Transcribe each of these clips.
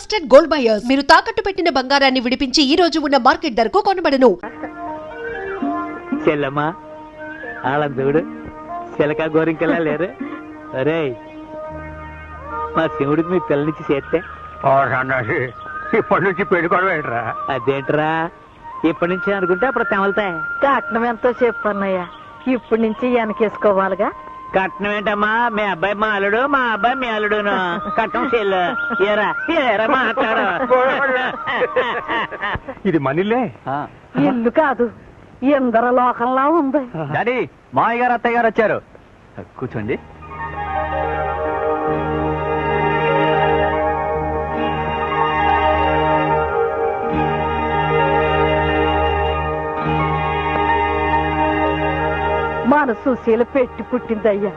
Trusted gold buyers. మీరు తాకట్టు పెట్టిన బంగారాన్ని విడిపించి ఈ రోజు ఉన్న మార్కెట్ ధరకు కొనబడను. చెల్లమ్మా అలా చూడు, చిలక గోరింకలా లేరు. అరే మా శివుడికి మీ పిల్లనిచ్చి చేస్తే ఇప్పటి నుంచి పెళ్ళికోవడం ఏంట్రా? అదేంట్రా ఇప్పటి నుంచి అనుకుంటే అప్పుడు తెమలుతాయి. కట్నం ఎంతో చెప్పన్నయ్య, ఇప్పటి నుంచి వెనకేసుకోవాలిగా. కట్నం ఏంటమ్మా, మీ అబ్బాయి మా అల్లుడు, మా అబ్బాయి మీ అల్లుడును. కట్నం చెల్లు ఏరా ఏరా మాట్లాడు. ఇది మనీలే. ఇల్లు కాదు, ఇందర లోకంలా ఉంది. డాడీ, మామయ్య గారు అత్తయ్య గారు వచ్చారు, కూర్చోండి. మన సుశీల పెట్టి పుట్టిందయ్యా.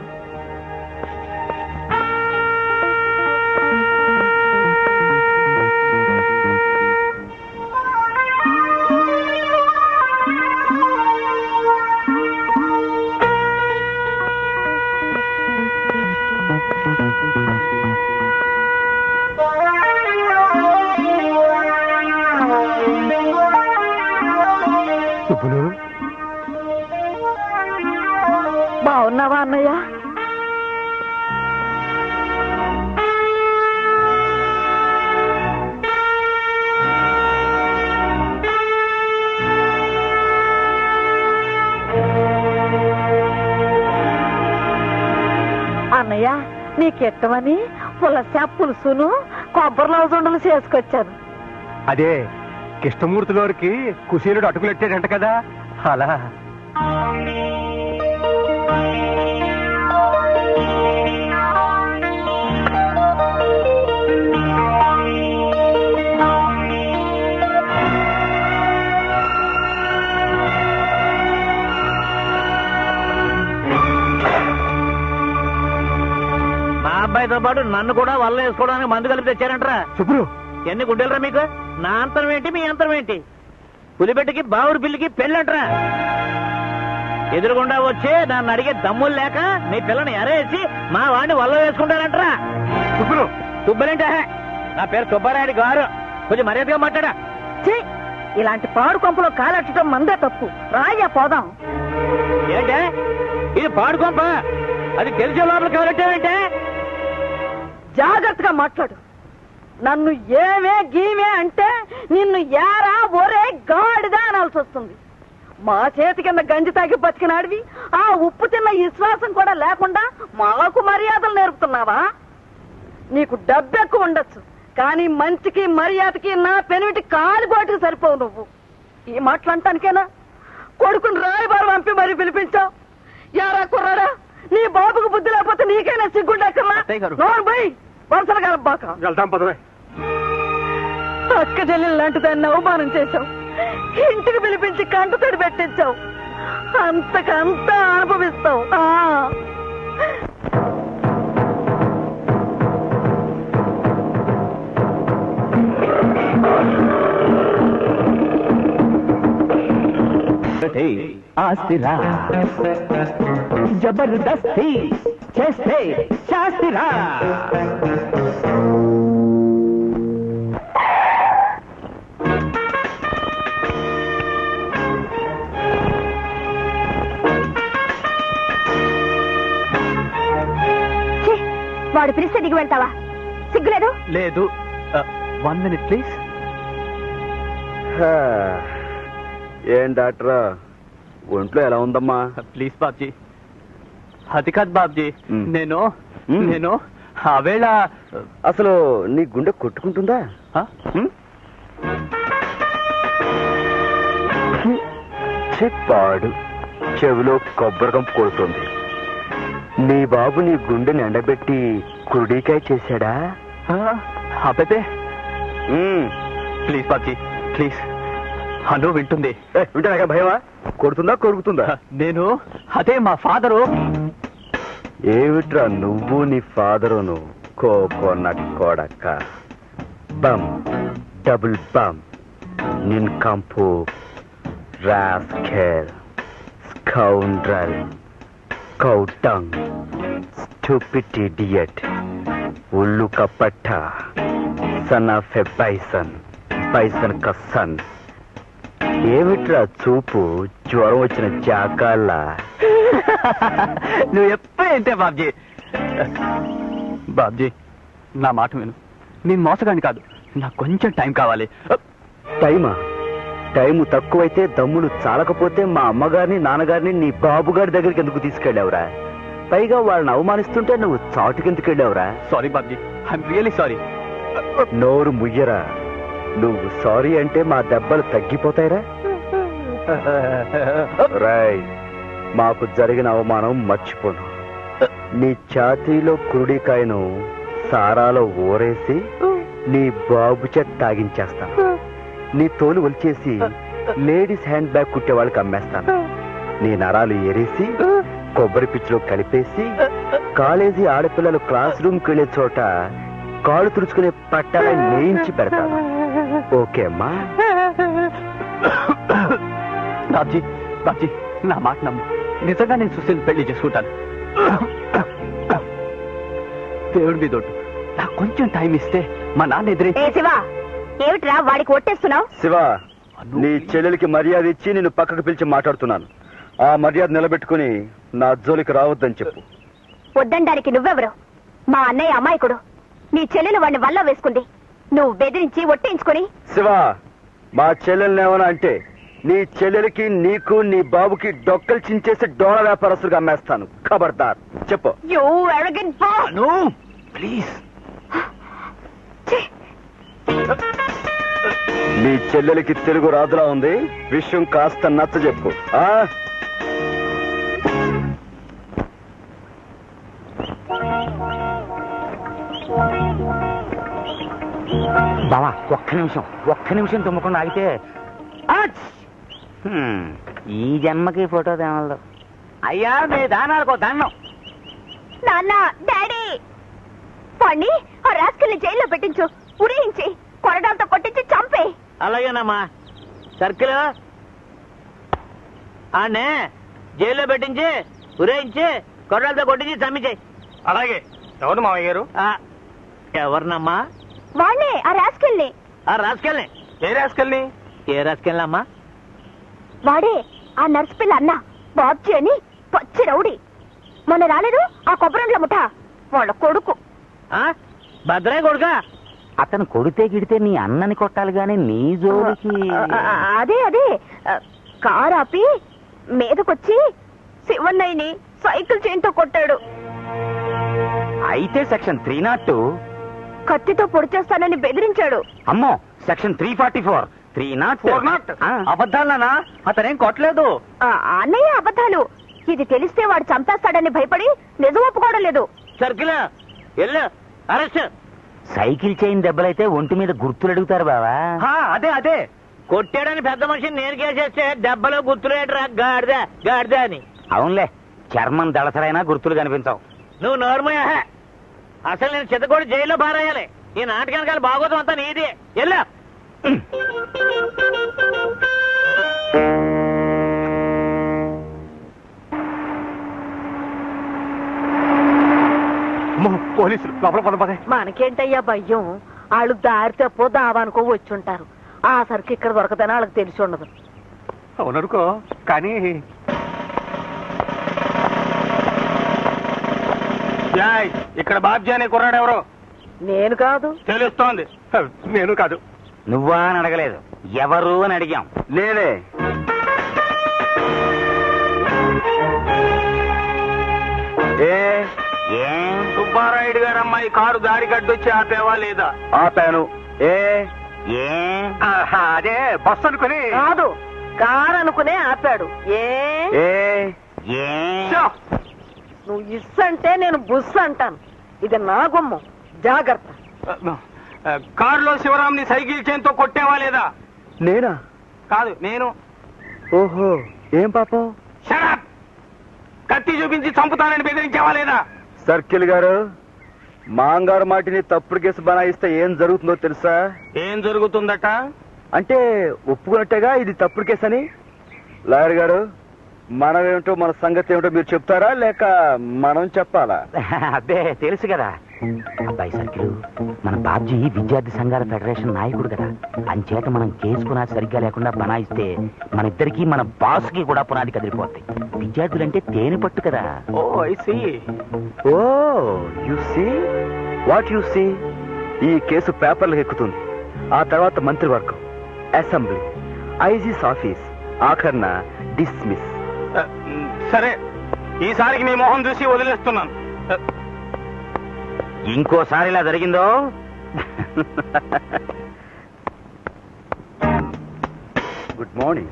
బాగున్నావా అన్నయ్య? అన్నయ్య, నీకెట్టమని పులస పులుసును కొబ్బరి లవజుండలు చేసుకొచ్చాను. అదే కృష్ణమూర్తి గారికి కుశీలుడు అటుకులెట్టాడంట కదా, అలా. మా అబ్బాయితో పాటు నన్ను కూడా వల్ల వేసుకోవడానికి మందు కలిపి తెచ్చారంటరా. శుభ్రు, ఎన్ని గుడ్డెలరా మీకు? నా అంతరం ఏంటి, మీ అంతరం ఏంటి? పులిబెట్టకి బావురు పిల్లికి పెళ్ళంటరా. ఎదురుగుండా వచ్చి నన్ను అడిగే దమ్ములు లేక మీ పిల్లని ఎరేసి మా వాడిని వల్ల వేసుకుంటారంటరా. శుభ్రు. సుబ్బలేంటే నా పేరు సుబ్బారాయుడు గారు, కొంచెం మర్యాదగా మాట్లాడా. ఇలాంటి పాడు కొంపలో కాలెట్టడం మందే తప్పు. రాయ్యా పోదాం. ఏంటే ఇది పాడుకోంప? అది తెలిసే లోపల కవరెట్టావేంటే? జాగ్రత్తగా మాట్లాడు. నన్ను ఏమే గీమే అంటే నిన్ను యారా ఒరే గాడిదా అనాల్సి వస్తుంది. మా చేతి కింద గంజి తాగి బతికినాడివి, ఆ ఉప్పు తిన్న విశ్వాసం కూడా లేకుండా మాకు మర్యాదలు నేర్పుతున్నావా? నీకు డబ్బు ఎక్కువ ఉండొచ్చు, కానీ మంచికి మర్యాదకి నా పెనిమిటి కాలిగోటికి సరిపోవు. నువ్వు ఈ మాటలంటానికేనా కొడుకుని రాయబారు పంపి మరీ పిలిపించావు? యారా కుర్రాడా, నీ బాబుకు బుద్ధి లేకపోతే నీకైనా సిగ్గుండక్కర్లా? నోరు పోయి వరుసలు కలబాక. వెళ్తాం పదవే. అక్క చెల్లెలు లాంటి దాన్ని అవమానం చేశావు, ఇంటికి పిలిపించి కంటతడి పెట్టించావు, అంతకంతా అనుభవిస్తావు. ఆస్తిరా జబర్దస్తి చేస్తే శాస్తిరా. వాడు పిలిస్తే దిగి వెళ్తావా? సిగ్గులేదు? లేదు. 1 minute ప్లీజ్. ఏం డాక్టర్, ఒంట్లో ఎలా ఉందమ్మా? ప్లీజ్ బాబ్జీ. అది కాదు బాబ్జీ, నేను ఆవేళ అసలు నీ గుండె కొట్టుకుంటుందా? చెప్పాడు, చెవిలో కొబ్బరి కంపు కొడుతుంది. నీ బాబు నీ గుండెని ఎండబెట్టి కుడికాయ చేశాడా? అబ్బే ప్లీజ్ బాబ్జీ ప్లీజ్. హలో, వింటుంది. వింటారా? భయమా? కొడుతుందా కొరుకుతుందా? నేను అదే మా ఫాదరు. ఏమిట్రా నువ్వు నీ ఫాదరును? కోకోనట్ కొడక, బమ్ డబుల్ బమ్ నిన్ కంపు, రాస్కెల్, స్కౌండ్రల్, కౌటంగ్, స్టూపిడ్ ఇడియట్, ఉల్లు కపట్ట, son of a bison, bison కసన్. ఏమిట్రా చూపు జ్వరం వచ్చిన జాకాళ్ళ? నువ్వు ఎప్పుడు ఏంటే బాబ్జీ. బాబ్జీ నా మాట విను, నేను మోసగాని కాదు, నాకు కొంచెం టైం కావాలి. టైమా? టైము తక్కువైతే దమ్ములు చాలకపోతే మా అమ్మగారిని నాన్నగారిని నీ బాబుగారి దగ్గరికి ఎందుకు తీసుకెళ్ళావురా? పైగా వాళ్ళని అవమానిస్తుంటే నువ్వు చాటుకెందుకు వెళ్ళావురా? Sorry Babji, I'm really sorry. నోరు ముయ్యరా. నువ్వు సారీ అంటే మా దెబ్బలు తగ్గిపోతాయిరా. రాయ్, మాకు జరిగిన అవమానం మర్చిపోను. నీ ఛాతీలో కురుడికాయను సారాలో ఊరేసి నీ బాబు చేత తాగించేస్తాను. నీ తోలు ఒలిచేసి లేడీస్ హ్యాండ్ బ్యాగ్ కుట్టే వాళ్ళకి అమ్మేస్తాను. నీ నరాలు ఏరేసి కొబ్బరి పిచ్చిలో కలిపేసి కాలేజీ ఆడపిల్లలు క్లాస్ రూమ్కి వెళ్లే చోట కాళ్ళు తుడుచుకునే పట్టాల నేయించి పెడతాను. ఓకే అమ్మా? బాబ్జీ, బాబ్జీ నా మాట నమ్ము, నిజంగా నేను సుశీల్ పెళ్లి చేసుకుంటాను. దేవుడి మీద ఒట్టు, నాకు కొంచెం టైం ఇస్తే మా నాన్న ఎదురే. శివా, ఏమిట్రా వాడికి ఒట్టేస్తున్నావు? శివ, నీ చెల్లెలికి మర్యాద ఇచ్చి నిన్ను పక్కకు పిలిచి మాట్లాడుతున్నాను. ఆ మర్యాద నిలబెట్టుకుని నా జోలికి రావద్దని చెప్పు. వద్దండానికి నువ్వెవరు? మా అన్నయ్య అమాయకుడు. నీ చెల్లెలు వాడిని వల్ల వేసుకుంది. నువ్వు బెదిరించి ఒట్టేయించుకుని. శివ, మా చెల్లెల్ని ఏమన్నా అంటే నీ చెల్లెలికి నీకు నీ బాబుకి డొక్కలు చించేసి డోళ వ్యాపారస్తులుగా అమ్మేస్తాను. ఖబర్దార్, చెప్పు. You arrogant boy. ప్లీజ్. నీ చెల్లెలికి తెలుగు రాదులా ఉంది. విషయం కాస్త నచ్చ చెప్పు. బావా, ఒక్క నిమిషం తుమ్మకుండా ఆగితే ఈ జన్మకి ఫోటో తేమలదు. అయ్యా, మీ దానాలకు దండం. నాన్న, డాడీ, వాణ్ణి ఆ రాస్కల్ని జైల్లో పెట్టించు. ఉరేయించి కొరడాలతో కొట్టించి చంపే. అలాగేనమ్మా. సర్కిల్ ఆనే జైల్లో పెట్టించి ఉరేయించి కొర్రలతో కొట్టించి చంపించేయి. అలాగే. ఎవరు మామయ్య గారు? ఎవరినమ్మా? వాణ్ణే, ఆ రాస్కల్ని. ఆ రాసుకెళ్ళి. ఏ రాసుకెళ్ళి? ఏ రాసుకెళ్ళమ్మా? వాడే ఆ నర్సు పిల్ల అన్న బాబ్జీ అని పచ్చి రౌడీ. మొన్న రాలేదు ఆ కొబ్బరండ్ల ముఠ వాళ్ళ కొడుకు. భద్రయ్య కొడుకా? అతను కొడితే గిడితే నీ అన్నని కొట్టాలి గాని నీ జోలికి. అదే కారు ఆపి మీదకొచ్చి శివన్నయ్యని సైకిల్ చైన్తో కొట్టాడు. అయితే సెక్షన్ 302. కత్తితో పొడిచేస్తానని బెదిరించాడు. అమ్మో, సెక్షన్ 344, 304. అబద్ధాలనా? అతనేం కొట్టలేదు. అన్నయ్య అబద్ధాలు. ఇది తెలిస్తే వాడు చంపేస్తాడని భయపడి నిజం ఒప్పుకోవడం లేదు. సర్కిల్ వెళ్ళు, అరెస్ట్. సైకిల్ చైన్ దెబ్బలైతే ఒంటి మీద గుర్తులు అడుగుతారు బావా. అదే కొట్టాడని పెద్ద మనిషిని నేను కేసేస్తే దెబ్బలో గుర్తులేటరా గాడిద అని. అవునులే, చర్మం దళసరైనా గుర్తులు కనిపించవు. నువ్వు నోర్మయ్యా. అసలు నేను చిత్తకోడి జైల్లో బారేయాలి. ఈ నాటకానికి బాగోతం అంతా నీది. వెళ్ళు. పోలీసులు లోపల పద. మనకేంటయ్యా భయం? వాళ్ళు దారి తప్పో దావానుకో వచ్చుంటారు. ఆ సరికి ఇక్కడ దొరకదని వాళ్ళకి తెలిసి ఉండదు. అవుననుకో, కానీ ఇక్కడ బాబ్జీ అనే కుర్రాడు ఎవరు? నేను కాదు. తెలుస్తోంది. నేను కాదు. నువ్వా అని అడగలేదు, ఎవరు అని అడిగాం. నేనే. ఏం సుబ్బారాయుడు గారు అమ్మాయి కారు దారి గడ్డొచ్చి ఆపేవా లేదా? ఆపాను. అదే బస్సు అనుకుని. కాదు, కారు అనుకునే ఆపాడు. నువ్వు ఇస్సంటే నేను బుస్ అంటాను. ఇది నా గుమ్మం, జాగ్రత్త. కారులో శివరాంని సైకిల్ చైన్తో కొట్టేవా లేదా? నేనా? కాదు, నేను. ఓహో, ఏం పాపం? షడప్! కత్తి చూపించి చంపుతానని బెదిరించావా లేదా? సర్కిల్ గారు, మాంగారు మాటిని తప్పుడు కేసు బనాయిస్తే ఏం జరుగుతుందో తెలుసా? ఏం జరుగుతుందట? అంటే ఒప్పుకున్నట్టేగా ఇది తప్పుడు కేసు అని. లాయర్ గారు, మనమేమిటో మన సంగతి ఏమిటో మీరు చెప్తారా లేక మనం చెప్పాలా? అదే తెలుసు కదా, అబ్బాయి సర్కిల్, మన బాబ్జీ విద్యార్థి సంఘాల ఫెడరేషన్ నాయకుడు కదా, అంచేత మనం కేసుకున్నా సరిగ్గా లేకుండా బనాయిస్తే మన ఇద్దరికి మన బాస్కి కూడా పునాది కదిలిపోతాయి. విద్యార్థులంటే తేనె పట్టు కదా. Oh I see. Oh you see what you see. ఈ కేసు పేపర్లకు ఎక్కుతుంది. ఆ తర్వాత మంత్రివర్గం, అసెంబ్లీ, ఐజీస్ ఆఫీస్, ఆఖర్న డిస్మిస్. సరే, ఈసారికి నీ మొహం చూసి వదిలేస్తున్నాను. ఇంకోసారి ఇలా జరిగిందో good morning.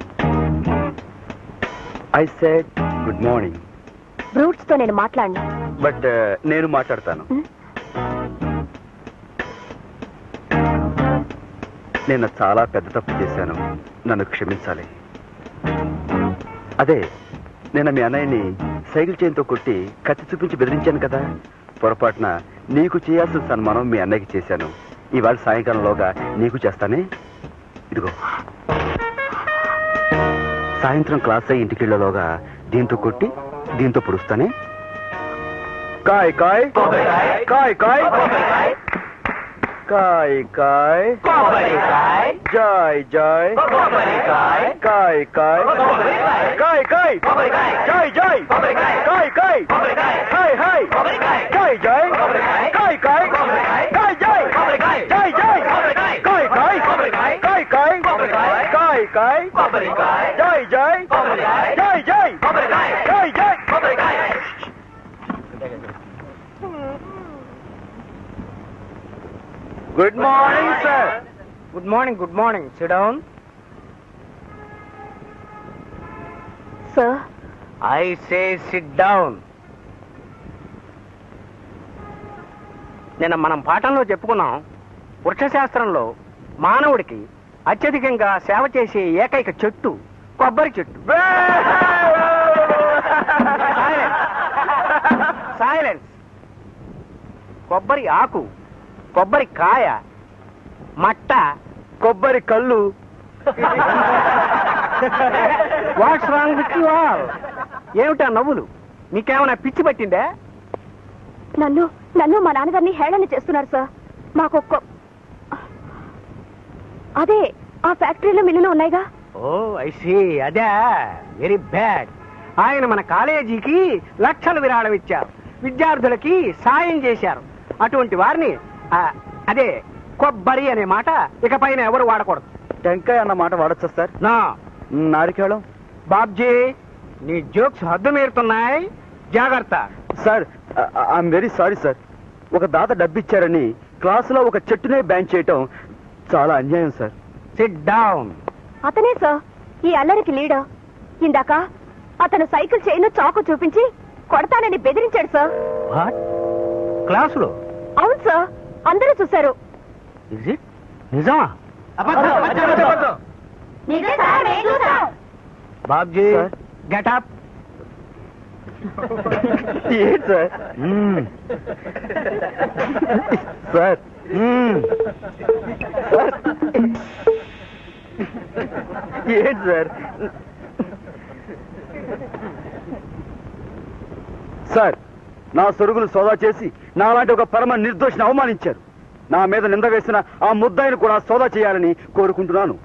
I said good morning. Brutes తో నేను మాట్లాడను. బట్ నేను మాట్లాడతాను. నేను చాలా పెద్ద తప్పు చేశాను, నన్ను క్షమించాలి. అదే నేను మీ అన్నయ్యని సైకిల్ చైన్తో కొట్టి కత్తి చూపించి బెదిరించాను కదా, పొరపాటున నీకు చేయాల్సిన సన్మానం మీ అన్నయ్యకి చేశాను. ఇవాళ సాయంకాలంలోగా నీకు చేస్తానే. ఇదిగో, సాయంత్రం క్లాస్ అయ్యి ఇంటికి వెళ్ళలోగా దీంతో కొట్టి దీంతో పొడుస్తానే. కాయ్ కాయ్ కాయ్ కాయ్ కాయ్ కాయ్ Joy Joy Kai Kai Kai Kai Joy Joy Kai Kai hi hi Joy Joy Kai Kai Kai Joy Joy Joy Kai Kai Kai Kai Kai Kai Joy Joy Joy Joy Kai Joy. Good morning sir. Good morning, good morning. SIT down. Sir, I say SIT down. నిన్న మనం పాఠంలో చెప్పుకున్నాం, వృక్షశాస్త్రంలో మానవుడికి అత్యధికంగా సేవ చేసే ఏకైక చెట్టు కొబ్బరి చెట్టు. సైలెన్స్. కొబ్బరి ఆకు, కొబ్బరి కాయ, మట్ట, కొబ్బరి కళ్ళు. What's wrong with you all? ఏమిటా నవ్వులు? మీకేమైనా పిచ్చి పట్టిందే? నన్ను నన్ను మా నాన్నగారిని హేళన చేస్తున్నారు సార్. మాకు అదే ఆ ఫ్యాక్టరీలో మిల్లులు ఉన్నాయిగా. ఓ ఐ సీ. అదే వెరీ బ్యాడ్. ఆయన మన కాలేజీకి లక్షలు విరాళం ఇచ్చారు, విద్యార్థులకి సాయం చేశారు. అటువంటి వారిని అదే కొబ్బరి అనే మాట ఇకపైన ఎవరు వాడకూడదు. టెంకాయ అన్న మాట వాడచ్చా సార్? నా నారికేళం. బాబ్జీ, నీ జోక్స్ హద్దు మీరుతున్నాయి, జాగ్రత్త. Sir, I'm very sorry sir. ఒక దాత డబ్బిచ్చారని క్లాసులో ఒక చెట్టునే బ్యాన్ చేయటం చాలా అన్యాయం సార్. SIT down. అతనే సార్ ఈ అల్లరికి లీడర్. ఇందాక అతను సైకిల్ చైన్ చాకు చూపించి కొడతానని బెదిరించాడు సార్. వాట్? క్లాసులో? అవును సార్, అందరూ చూశారు. Is it? నిజమా? బాబ్జీ, సార్. Get up. ఏంటి సార్? సార్, ఏంటి సార్? సార్, నా సొరుగులు సోదా చేసి నాలాంటి ఒక పరమ నిర్దోషిని అవమానించారు. నా మీద నింద వేసిన ఆ ముద్దాయిని కూడా సోదా చేయాలని కోరుకుంటున్నాను.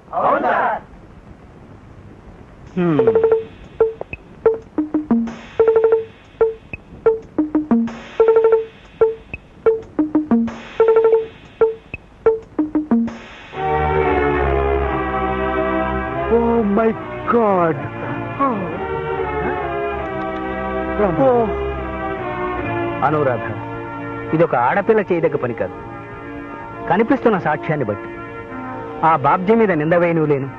Oh my God. అనురాధ, ఇది ఒక ఆడపిల్ల చేయదగ్గ పని కాదు. కనిపిస్తున్న సాక్ష్యాన్ని బట్టి ఆ బాబ్జీ మీద నింద వేయను లేను.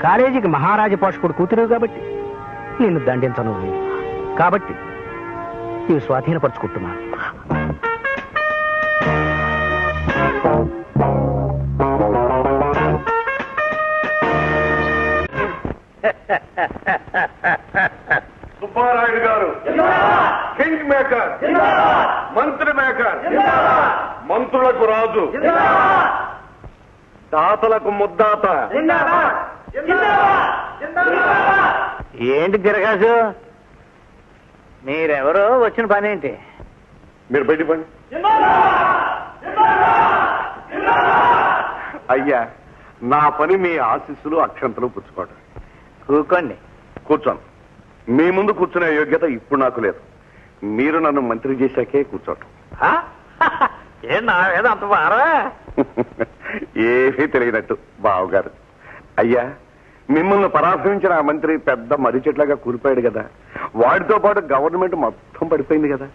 కాలేజీకి మహారాజ పోషకుడు కూతురు కాబట్టి నిన్ను దండించను లేదు. కాబట్టి ఇవి స్వాధీనపరుచుకుంటున్నాను. సుబ్బారాయుడు గారు కింగ్ మేకర్, మంత్రి మేకర్, మంత్రులకు రాజు, దాతలకు ముద్దాత. ఏంటి తిరగాసు? మీరెవరో వచ్చిన పని ఏంటి? మీరు బయట పని. అయ్యా, నా పని మీ ఆశీస్సులు అక్షంతలు పుచ్చుకోవడం. కూకోండి. కూర్చోను. మీ ముందు కూర్చునే యోగ్యత ఇప్పుడు నాకు లేదు. మీరు నన్ను మంత్రి చేశాకే కూర్చోటం. ఏంటా ఏదో అంత బారా? ఏమీ తెలియనట్టు బావగారు. అయ్యా, మిమ్మల్ని పరాభవించిన ఆ మంత్రి పెద్ద మర్రి చెట్లాగా కూలిపోయాడు కదా. వాడితో పాటు గవర్నమెంట్ మొత్తం పడిపోయింది కదా.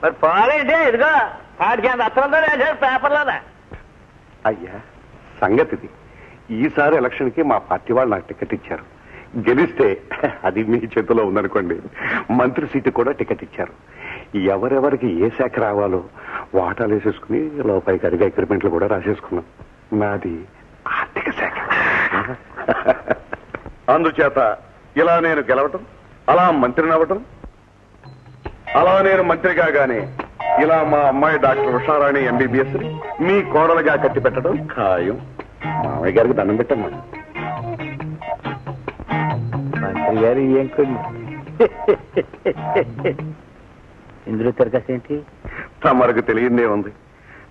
మరి పోలేంటి, ఇదిగో వాడికి అంత అర్థంతో రాశారు పేపర్లోనే. అయ్యా, సంగతిది. ఈసారి ఎలక్షన్ కి మా పార్టీ వాళ్ళు నాకు టికెట్ ఇచ్చారు. గెలిస్తే అది మీ చేతిలో ఉందనుకోండి, మంత్రి సీటు కూడా టికెట్ ఇచ్చారు. ఎవరెవరికి ఏ శాఖ రావాలో వాటాలు వేసేసుకుని లోపలికి అడిగే అగ్రిమెంట్లు కూడా రాసేసుకున్నాం. నాది ఆర్థిక శాఖ. అందుచేత ఇలా నేను గెలవటం, అలా మంత్రిని అవ్వటం, అలా నేను మంత్రి కాగానే ఇలా మా అమ్మాయి డాక్టర్ ఉషారాణి ఎంబీబీఎస్ మీ కోడలుగా కట్టి పెట్టడం ఖాయం. మామయ్య గారికి దండం పెట్టమ్మా. మంత్రి గారు ఏం కొన్ని ఇందులో తిరగసేంటి? తమరకు తెలియదే ఉంది.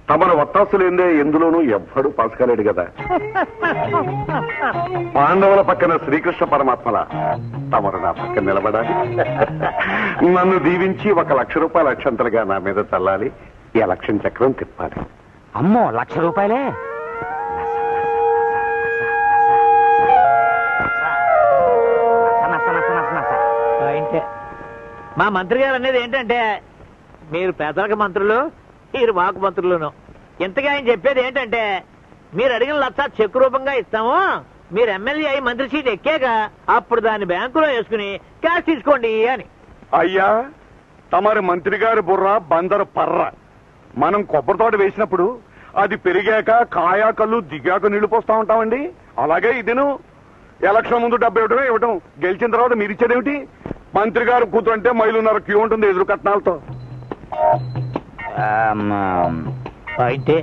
తమరు ఒత్తాసు లేదే ఎందులోనూ ఎవ్వడూ పాస్ కాలేడు కదా. పాండవుల పక్కన శ్రీకృష్ణ పరమాత్మల తమరు నా పక్కన నిలబడాలి. నన్ను దీవించి 1 లక్ష రూపాయల అక్షంతలుగా నా మీద చల్లాలి. ఈ ఎలక్షన్ చక్రం తిప్పాలి. అమ్మో, 1,00,000 రూపాయలే? మా మంత్రి గారు అనేది ఏంటంటే, మీరు పేదలకు మంత్రులు, మీరు మాకు మంత్రులను. ఇంతగా ఆయన చెప్పేది ఏంటంటే, మీరు అడిగిన 1,00,000 చెక్ రూపంగా ఇస్తాము, మీరు ఎమ్మెల్యే అయి మంత్రి సీట్ ఎక్కాక అప్పుడు దాన్ని బ్యాంకులో వేసుకుని క్యాష్ తీసుకోండి అని. అయ్యా, తమరి మంత్రి గారి బుర్ర బందరు పర్ర. మనం కొబ్బరి తోట వేసినప్పుడు అది పెరిగాక కాయా కళ్ళు దిగాక నీళ్లు పోస్తా ఉంటామండి. అలాగే ఇదిను ఎలక్షన్ ముందు 70 ఇవ్వటం, గెలిచిన తర్వాత మీరు ఇచ్చేదేమిటి? మంత్రి గారు కూతురు అంటే మైలున్నర క్యూ ఉంటుంది ఎదురు కట్నాలతో. అయితే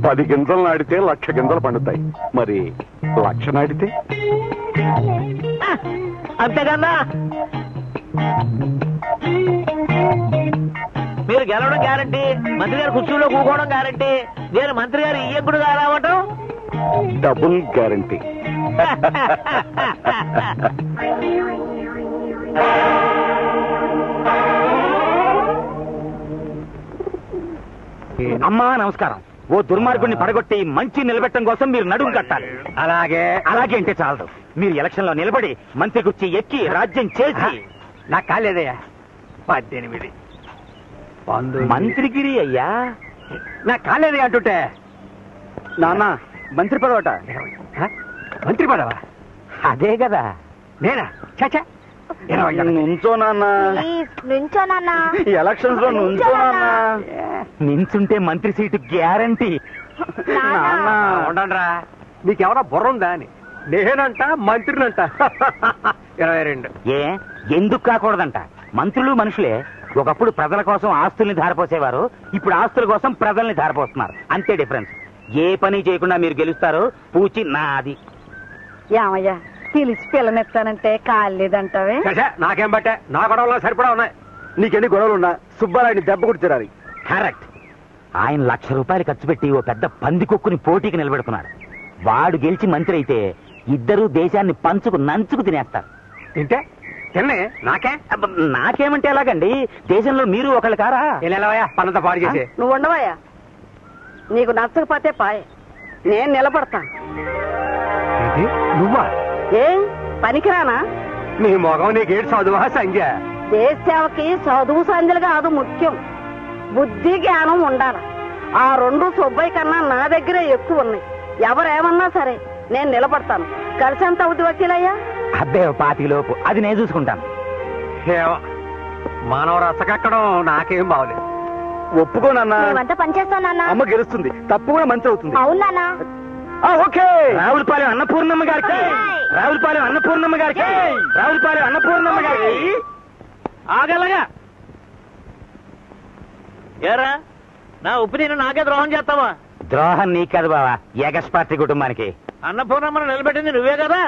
10 గింజలు నాటితే 1,00,000 గింజలు పండుతాయి. మరి 1,00,000 నాటితే అంతేకన్నా. మీరు గెలవడం గ్యారంటీ, మంత్రి గారు కుర్చీలో కూకోవడం గ్యారంటీ, నేను మంత్రి గారు ఇయ్యకుడుగా రావటం డబుల్ గ్యారంటీ. అమ్మా నమస్కారం. ఓ దుర్మార్గుడిని పడగొట్టి మంచి నిలబెట్టడం కోసం మీరు నడుము కట్టాలి. అలాగే అలాగే అంటే చాలదు, మీరు ఎలక్షన్ లో నిలబడి మంత్రి కుర్చీ ఎక్కి రాజ్యం చేసి. నాకు కాలేదయ్యా. 18 మంత్రిగిరి అయ్యా. నాకు కాలేదయ్యా అంటుంటే. నాన్న, మంత్రి పదవట. మంత్రి పడవా? అదే కదా. నేనా? చచ్చా. నుంచో నాన్న, నుంచో నాన్న. ఎలక్షన్స్ లో నుంచో నాన్న. నించుంటే మంత్రి సీటు గ్యారంటీ. నాన్న ఉండండిరా, నీకెవరో బుర్ర ఉందా అని. నేనంట మంత్రినంట. 22. ఏ ఎందుకు కాకూడదంట? మంత్రులు మనుషులే. ఒకప్పుడు ప్రజల కోసం ఆస్తుల్ని ధారపోసేవారు, ఇప్పుడు ఆస్తుల కోసం ప్రజల్ని ధారపోస్తున్నారు. అంతే డిఫరెన్స్. ఏ పని చేయకుండా మీరు గెలుస్తారు. పూచి నాది. ఏమయ్యా, పిలిచి పిల్లనెత్తానంటే కాలేదంటావే? నాకేం బట్టే, నా గొడవలో సరిపడా ఉన్నాయి. నీకెన్ని గొడవలున్నా సుబ్బారాయుడిని దెబ్బ కొట్టి తిరాలి. కరెక్ట్. ఆయన 1,00,000 రూపాయలు ఖర్చు పెట్టి ఓ పెద్ద పందికొక్కుని పోటీకి నిలబెడుతున్నాడు. వాడు గెలిచి మంత్రి అయితే ఇద్దరూ దేశాన్ని పంచుకు నంచుకు తినేస్తారు. తింటే తిన్నే నాకే. అబ్బ, నాకేమంటే ఎలాగండి? దేశంలో మీరు ఒకళ్ళు కారా? వెళ్ళవయ్యా, పనంతా పాడు చేసి. నువ్వు ఉండవయ్యా. నీకు నచ్చకపోతే పాయే, నేను నిలబడతాను. నువ్వా? ఏం పనికిరానా? నీ మొగం నీకేడు చదువా సంఖ్య? దేశ సేవకి చదువు సంధ్యలు కాదు ముఖ్యం, బుద్ధి జ్ఞానం ఉండాలి. ఆ 2 సుబ్బయ్య కన్నా నా దగ్గరే ఎక్కువ ఉన్నాయి. ఎవరేమన్నా సరే నేను నిలబడతాను. కలిసి ఎంత అవుతుంది వకీలయ్యా? అబ్బే 25 లోపు, అది నేను చూసుకుంటాను. మానవ రసకెక్కడం నాకేం బాగలేదు. ఒప్పుకో నాన్న, మేమంతా పనిచేస్తాం నాన్న. అమ్మ గెలుస్తుంది, తప్పకుండా మంత్రి అవుతుంది. అవును నాన్న. ఓకే. రావులపాలెం అన్నపూర్ణమ్మ గారికి, రావులపాలెం అన్నపూర్ణమ్మ గారికి, రావులపాలెం అన్నపూర్ణమ్మ గారికి. ఆగలగా ఏరా, నా ఉప్పు నేను నాకే ద్రోహం చేస్తావా? ద్రోహం నీకు కాదు బావా, ఎగస్ పార్టీ కుటుంబానికి. అన్నపూర్ణమ్మను నిలబెట్టింది నువ్వే కదా.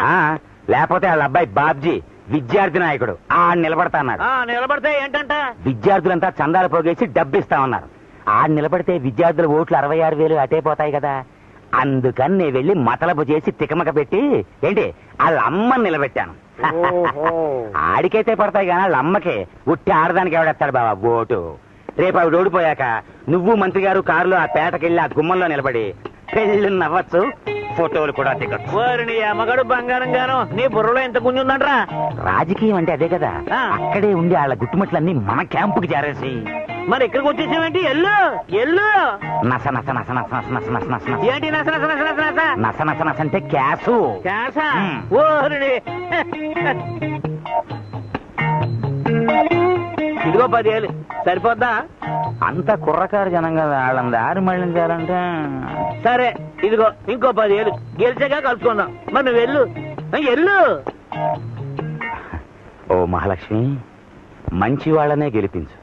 లేకపోతే వాళ్ళ అబ్బాయి బాబ్జీ విద్యార్థి నాయకుడు ఆ నిలబడతా అన్నాడు. నిలబడితే ఏంటంట? విద్యార్థులంతా చందాలు పోగేసి డబ్బిస్తామన్నారు. ఆడ నిలబడితే విద్యార్థుల ఓట్లు 66,000 అటే పోతాయి కదా. అందుకని నేను వెళ్ళి మతలబు చేసి తికమక పెట్టి ఏంటి వాళ్ళ అమ్మని నిలబెట్టాను. ఆడికైతే పడతాయి కానీ వాళ్ళ అమ్మకే ఉట్టి ఆడదానికి ఎవడెత్తాడు బాబా ఓటు. రేపు ఆవిడ ఓడిపోయాక నువ్వు మంత్రి గారు కారులో ఆ పేటకెళ్ళి ఆ గుమ్మంలో నిలబడి పెళ్లి నవ్వచ్చు, ఫోటోలు కూడా దిగొచ్చు. నీ అమ్మగాడు బంగారం గాను నీ బుర్రలో ఎంత గుంజుందంట్రా. రాజకీయం అంటే అదే కదా. అక్కడే ఉండి వాళ్ళ గుట్టుమట్లన్నీ మన క్యాంపుకి చేరేసి మరి ఇక్కడికి వచ్చేసావేంటి? ఎల్లు ఎల్లు. నస నస నస నస నస నస నస నస నస ఏంటి నస నస నస నస నస నస నస నస అంటే క్యాసు. క్యాసా? ఓరి ఇదిగో 10,000 సరిపోద్దా? అంత కుర్రకారు జనం కదా, వాళ్ళని దారి మళ్ళించాలంటే. సరే ఇదిగో ఇంకో 10,000 గెలిచాక కలుసుకుందాం. మరి నువ్వు వెళ్ళు ఎల్లు. ఓ మహాలక్ష్మి, మంచి వాళ్ళనే గెలిపించు.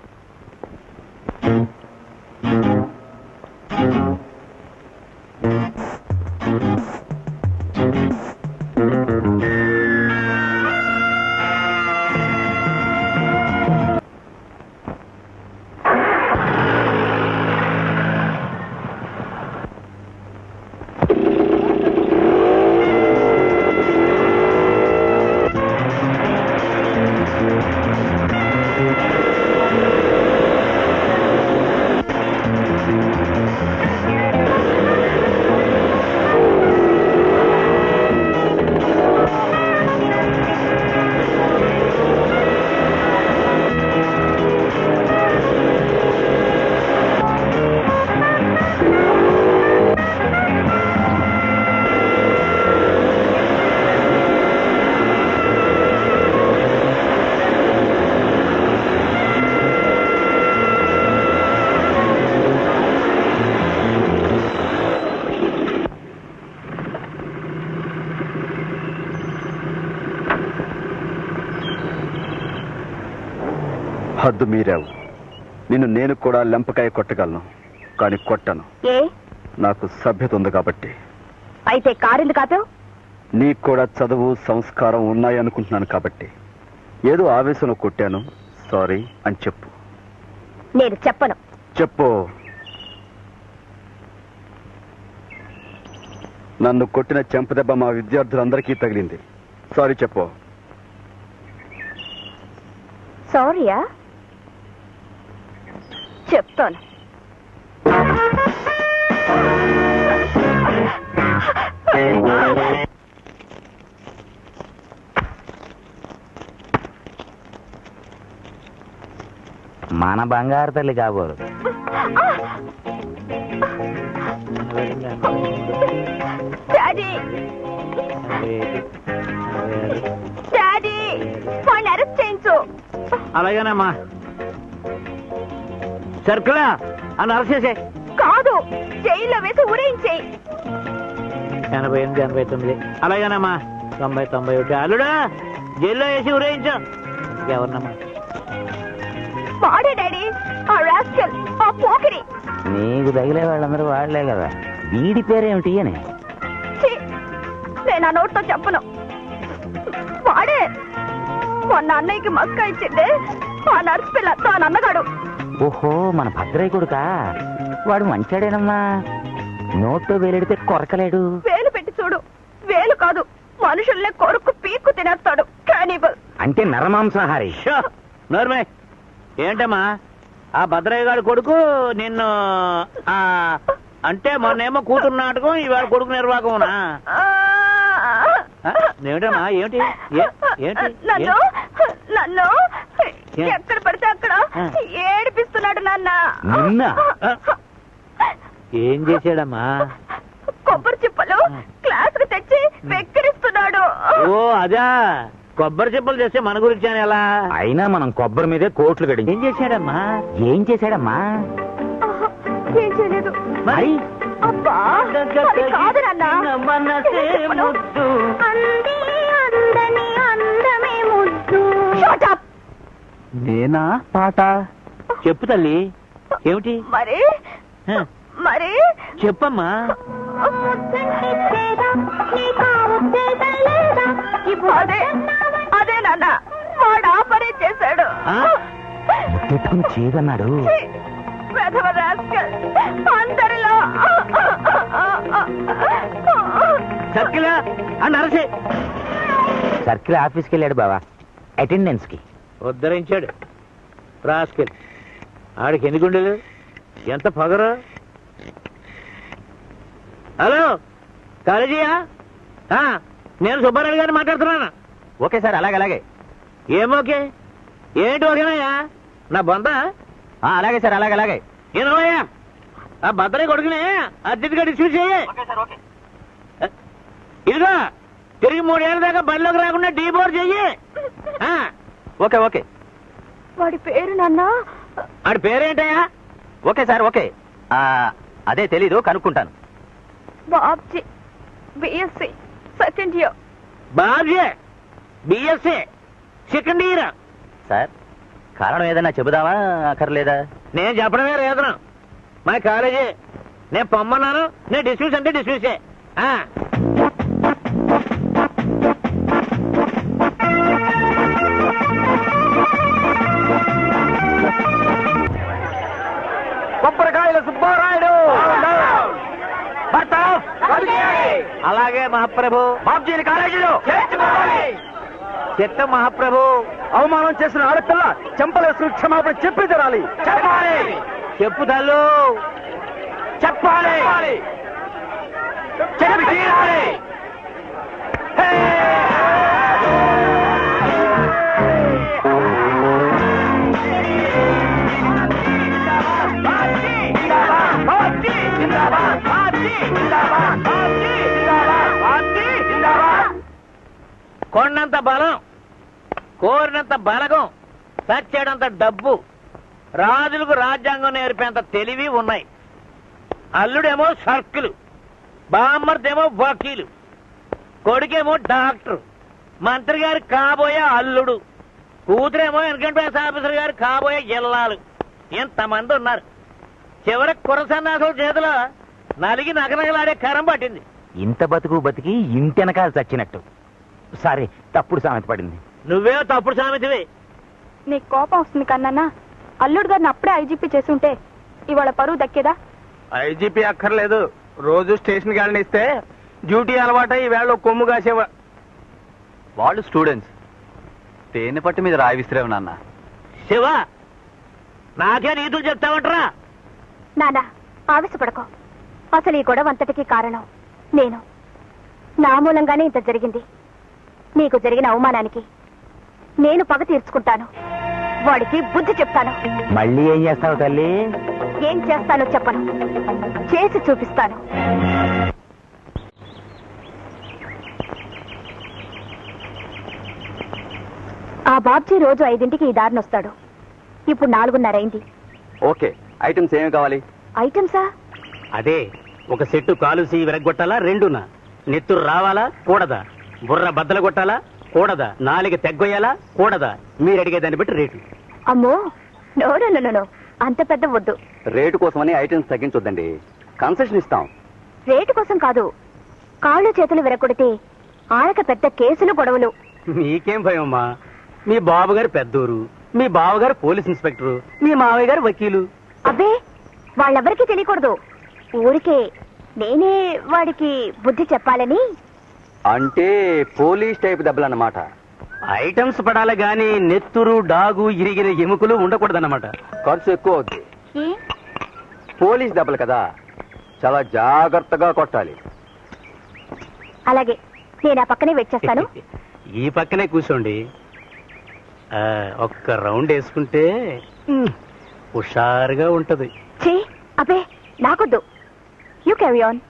హద్దు మీరావు. నిన్ను నేను కూడా లెంపకాయ కొట్టగలను, కానీ కొట్టను. ఏ నాకు సభ్యత ఉంది కాబట్టి. అయితే కారెందుకు కాపావు? నీకు కూడా చదువు సంస్కారం ఉన్నాయనుకుంటున్నాను కాబట్టి. ఏదో ఆవేశంలో కొట్టాను, సారీ అని చెప్పు. నేను చెప్పను. చెప్పు. నన్ను కొట్టిన చెంపదెబ్బ మా విద్యార్థులందరికీ తగిలింది, సారీ చెప్పు. సారీయా? చెప్తాను. మన బంగారు తల్లి కాబోరు. డాడీ డాడీ వాడిని అరెస్ట్ చేయించు. అలాగేనమ్మా. సర్కులా అని అరెస్ట్ చేసే. కాదు, జైల్లో వేసి ఊరేయించేయి. 88, 89. అలాగేనమ్మా. 90, 91. అల్లుడా జైల్లో వేసి ఊరేయించు. ఎవరినమ్మా? వాడే డాడీ, ఆ రాస్కల్, ఆ పోకిరి. నీకు తగిలే వాళ్ళందరూ వాళ్లే కదా. వీడి పేరేమిటి అని? నేను ఆ నోట్తో చెప్పను. వాడే మొన్న అన్నయ్యకి మస్కా ఇచ్చిండే ఆ నర్సు పిల్ల, తాను అన్నగాడు. ఓహో, మన భద్రయ్య కొడుకా? వాడు మంచాడేనమ్మా. నోట్లో వేలెడితే కొరకలేడు. వేలు పెట్టి చూడు, వేలు కాదు, మనుషుల్నే కొరుకు పీక్కు తినేస్తాడు. కానిబల్ అంటే నరమాంసాహారి. నోర్మే. ఏంటమ్మా ఆ భద్రయ్య గారి కొడుకు నిన్ను అంటే మొన్నేమో కూతురు నాటకం, ఇవాళ కొడుకు నిర్వాహకమునా? ఏమిటమ్మా? ఏమిటి నన్ను నన్ను ఎక్కడ పడితే అక్కడ ఏడిపిస్తున్నాడు నాన్న. నిన్న ఏం చేశాడమ్మా? కొబ్బరి చిప్పలు క్లాస్ కు తెచ్చి వెక్కిరిస్తున్నాడు. ఓ అదా, కొబ్బరి చిప్పలు చేస్తే మన గురించి అని ఎలా? అయినా మనం కొబ్బరి మీదే కోట్లు గడి. ఏం చేశాడమ్మా? ఏం చేశాడమ్మా? ఏం చేయలేదు. మరి అబ్బా, అది కాదు నాన్న. Shut up! నేనా పాట? చెప్పు తల్లి, ఏమిటి? మరి మరి చెప్పమ్మా. అదే అదే నాన్న, వాడు ఆపరేట్ చేశాడు. చేయదన్నాడు. వెధవరా రాస్కల్ అందరిలో సర్కిల్ అని అరసే సర్కిల్ ఆఫీస్కి వెళ్ళాడు బావా, అటెండెన్స్ కి. ఉద్ధరించాడు రాసుకెళ్ళి. ఆడికి ఎందుకు ఉండేది, ఎంత పొగరు. హలో కాలేజీయా? నేను సుబ్బారావు గారిని మాట్లాడుతున్నాను. ఓకే సార్, అలాగే. ఏమోకే ఏంటి ఓకేనాయా? నా బొంద అలాగే సార్, అలాగే. ఏనోయా ఆ బద్దరే కొడుకునే అర్జెంట్గా డిస్మిస్ చెయ్యి. ఇదిగో తిరిగి 3 ఏళ్ళ దాకా బడిలోకి రాకుండా డీబోర్ చెయ్యి. ఓకే. వాడి పేరు నాన్న ఆడి పేరేంటయా? Okay sir, okay. అదే తెలీదు, కనుక్కుంటాను. Babji BSc second year. Babji BSc second year. Sir కారణం ఏదైనా చెబుదామా అక్కర్లేదా? నేను చెప్పడమే రేతనం. మా కాలేజీ నేను పొమ్మన్నాను, నేను డిస్మిస్ అంటే డిస్మిస్. కొబ్బరికాయల సుబ్బారాయుడు. అలాగే మహాప్రభు. బాబ్జీని కాలేజీలో చిత్త మహాప్రభు. అవమానం చేసిన ఆడపిల్ల చెంపలేసుకుని క్షమాపణ చెప్పి తీరాలి. చెప్పు తల్లు. చెప్పాలి. చెప్పి తీరాలి. కొండంత బలం, కోరినంత బలగం, సచ్చేడంత డబ్బు, రాజులకు రాజ్యాంగం నేర్పేంత తెలివి ఉన్నాయి. అల్లుడేమో సర్కిల్, బామ్మర్దేమో వకీలు, కొడుకేమో డాక్టర్, మంత్రి గారు కాబోయే అల్లుడు, కూతురేమో ఇన్కమ్ ఆఫీసర్ గారు కాబోయే ఇల్లాలు. ఎంతమంది ఉన్నారు. చివరికి కురసన్నాసుల చేతిలో నలిగి నగనగలాడే కరం పట్టింది. ఇంత బతికి ఇంటెనకాల చచ్చినట్టు. సారీ, తప్పుడు సామెత పడింది. నువ్వే తప్పుడు సామెతవి. నీకు కోపం వస్తుంది కన్నా అల్లుడు గారిని అప్పుడే ఐజీపీ చేసి ఉంటే ఇవాళ పరువు దక్కేదా? ఐజీపీ అక్కర్లేదు, రోజు స్టేషన్ గారిని ఇస్తే డ్యూటీ అలవాట ఈవేళ కొమ్ము కాసేవా. వాళ్ళు స్టూడెంట్స్, తేనె పట్టు మీద రాయి విసిరేవు నాన్న. శివ, నాకే నీతులు చెప్తావంటరా? నానా ఆవేశపడకో. అసలు ఈ గొడవ అంతటికీ కారణం నేను. నా మూలంగానే ఇంత జరిగింది. నీకు జరిగిన అవమానానికి నేను పగ తీర్చుకుంటాను. వాడికి బుద్ధి చెప్తాను. మళ్ళీ ఏం చేస్తావు తల్లి? ఏం చేస్తానో చెప్పను, చేసి చూపిస్తాను. ఆ బాబ్జీ రోజు 5ంటికి ఈ దారిని వస్తాడు. ఇప్పుడు 4:30 అయింది. ఓకే, ఐటమ్స్ ఏమి కావాలి? ఐటమ్సా? అదే, ఒక సెట్టు కాలుసి విరగొట్టాలా, 2నా? నెత్తురు రావాలా కూడదా? బుర్ర బద్దలు కొట్టాలా కూడదా? నాలుగు తెగ్గొయ్యాలా కూడదా? మీరు అడిగే దాన్ని బట్టి రేటు. అమ్మో, నో, అంత పెద్ద వద్దు. రేటు కోసమని ఐటమ్స్ తగ్గించొద్దండి, కన్సెషన్ ఇస్తాం. రేటు కోసం కాదు, కాళ్ళు చేతులు విరగొడితే ఆయక పెద్ద కేసులు గొడవలు. మీకేం భయం అమ్మా? మీ బాబుగారు పెద్దూరు, మీ బావగారు పోలీస్ ఇన్స్పెక్టరు, మీ మావయ్య గారు వకీలు. అబ్బే, వాళ్ళెవరికీ తెలియకూడదు. ఊరికే నేనే వాడికి బుద్ధి చెప్పాలని. అంటే పోలీస్ టైప్ దెబ్బలన్నమాట. ఐటమ్స్ పడాలి గాని నెత్తురు, డాగు, ఇరిగిన ఎముకలు ఉండకూడదన్నమాట. ఖర్చు ఎక్కువ అవుద్ది. పోలీస్ దెబ్బలు కదా, చాలా జాగ్రత్తగా కొట్టాలి. అలాగే, నేను ఆ పక్కనే వెయిట్ చేస్తాను. ఈ పక్కనే కూర్చోండి. ఒక్క రౌండ్ వేసుకుంటే హుషారుగా ఉంటది. ఛీ, అబ్బే నాకొద్దు. You carry on.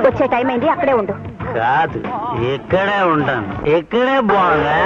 వచ్చే టైం అయింది, అక్కడే ఉండు. కాదు, ఇక్కడే ఉంటాను. ఇక్కడే బాగా